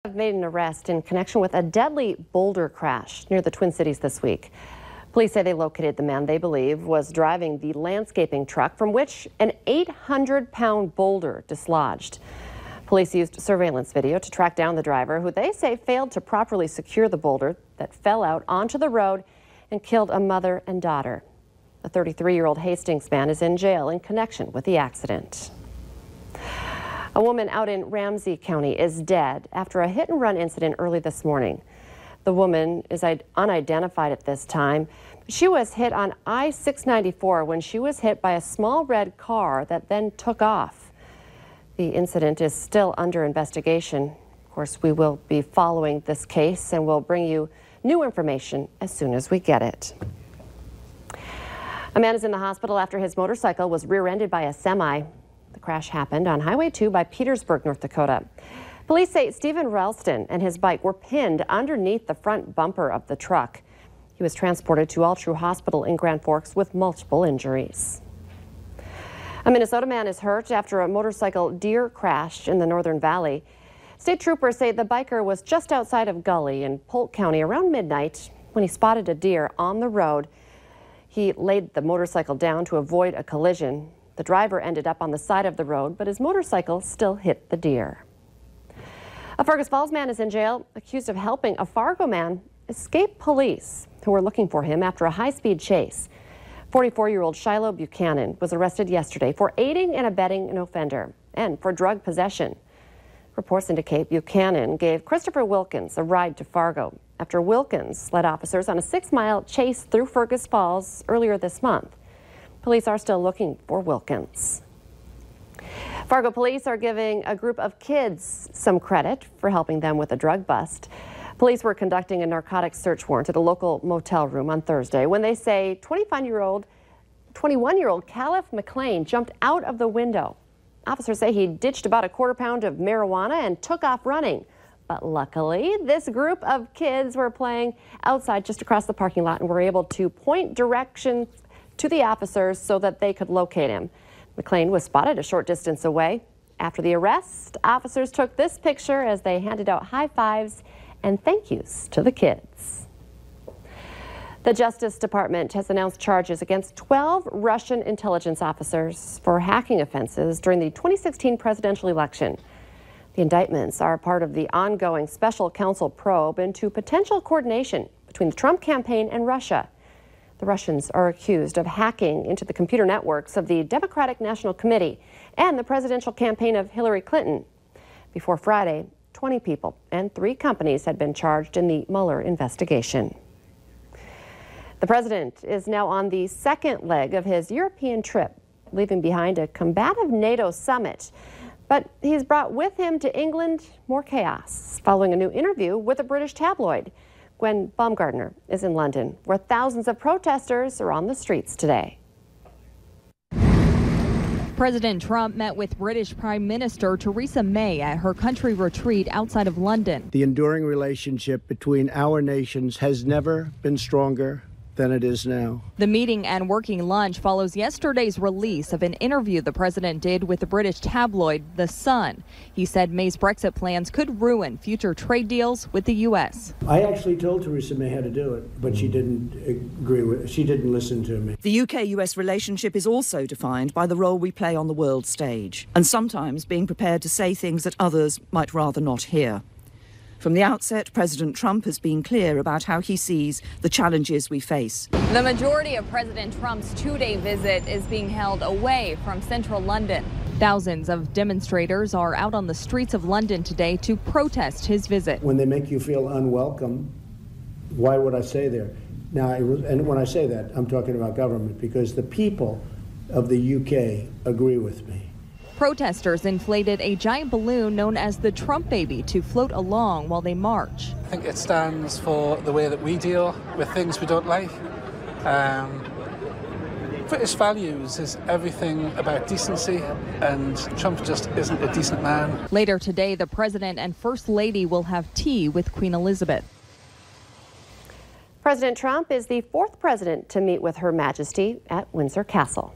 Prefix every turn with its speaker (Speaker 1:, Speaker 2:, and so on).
Speaker 1: Have made an arrest in connection with a deadly boulder crash near the Twin Cities this week. Police say they located the man they believe was driving the landscaping truck from which an 800-pound boulder dislodged. Police used surveillance video to track down the driver, who they say failed to properly secure the boulder that fell out onto the road and killed a mother and daughter. The 33-year-old Hastings man is in jail in connection with the accident. A woman out in Ramsey County is dead after a hit-and-run incident early this morning. The woman is unidentified at this time. She was hit on I-694 when she was hit by a small red car that then took off. The incident is still under investigation. Of course, we will be following this case and we'll bring you new information as soon as we get it. A man is in the hospital after his motorcycle was rear-ended by a semi. The crash happened on Highway 2 by Petersburg, North Dakota. Police say Stephen Ralston and his bike were pinned underneath the front bumper of the truck. He was transported to All True Hospital in Grand Forks with multiple injuries. A Minnesota man is hurt after a motorcycle deer crashed in the Northern Valley. State troopers say the biker was just outside of Gully in Polk County around midnight when he spotted a deer on the road. He laid the motorcycle down to avoid a collision. The driver ended up on the side of the road, but his motorcycle still hit the deer. A Fergus Falls man is in jail, accused of helping a Fargo man escape police who were looking for him after a high-speed chase. 44-year-old Shiloh Buchanan was arrested yesterday for aiding and abetting an offender and for drug possession. Reports indicate Buchanan gave Christopher Wilkins a ride to Fargo after Wilkins led officers on a 6-mile chase through Fergus Falls earlier this month. Police are still looking for Wilkins. Fargo police are giving a group of kids some credit for helping them with a drug bust. Police were conducting a narcotics search warrant at a local motel room on Thursday when they say 21-year-old Caliph McLean jumped out of the window. Officers say he ditched about a quarter pound of marijuana and took off running. But luckily, this group of kids were playing outside just across the parking lot and were able to point directions to the officers so that they could locate him. McLean was spotted a short distance away. After the arrest, officers took this picture as they handed out high fives and thank yous to the kids. The Justice Department has announced charges against 12 Russian intelligence officers for hacking offenses during the 2016 presidential election. The indictments are part of the ongoing special counsel probe into potential coordination between the Trump campaign and Russia. The Russians are accused of hacking into the computer networks of the Democratic National Committee and the presidential campaign of Hillary Clinton. Before Friday, 20 people and 3 companies had been charged in the Mueller investigation. The president is now on the second leg of his European trip, leaving behind a combative NATO summit. But he's brought with him to England more chaos following a new interview with a British tabloid. Gwen Baumgartner is in London, where thousands of protesters are on the streets today.
Speaker 2: President Trump met with British Prime Minister Theresa May at her country retreat outside of London.
Speaker 3: The enduring relationship between our nations has never been stronger than it is now.
Speaker 2: The meeting and working lunch follows yesterday's release of an interview the president did with the British tabloid The Sun. He said May's Brexit plans could ruin future trade deals with the U.S.
Speaker 3: I actually told Theresa May how to do it, but she didn't agree with it. She didn't listen to me.
Speaker 4: The UK-US relationship is also defined by the role we play on the world stage, and sometimes being prepared to say things that others might rather not hear. From the outset, President Trump has been clear about how he sees the challenges we face.
Speaker 2: The majority of President Trump's 2-day visit is being held away from central London. Thousands of demonstrators are out on the streets of London today to protest his visit.
Speaker 3: When they make you feel unwelcome, why would I stay there? Now, and when I say that, I'm talking about government, because the people of the UK agree with me.
Speaker 2: Protesters inflated a giant balloon known as the Trump baby to float along while they march.
Speaker 5: I think it stands for the way that we deal with things we don't like. British values is everything about decency, and Trump just isn't a decent man.
Speaker 2: Later today, the president and first lady will have tea with Queen Elizabeth.
Speaker 1: President Trump is the 4th president to meet with Her Majesty at Windsor Castle.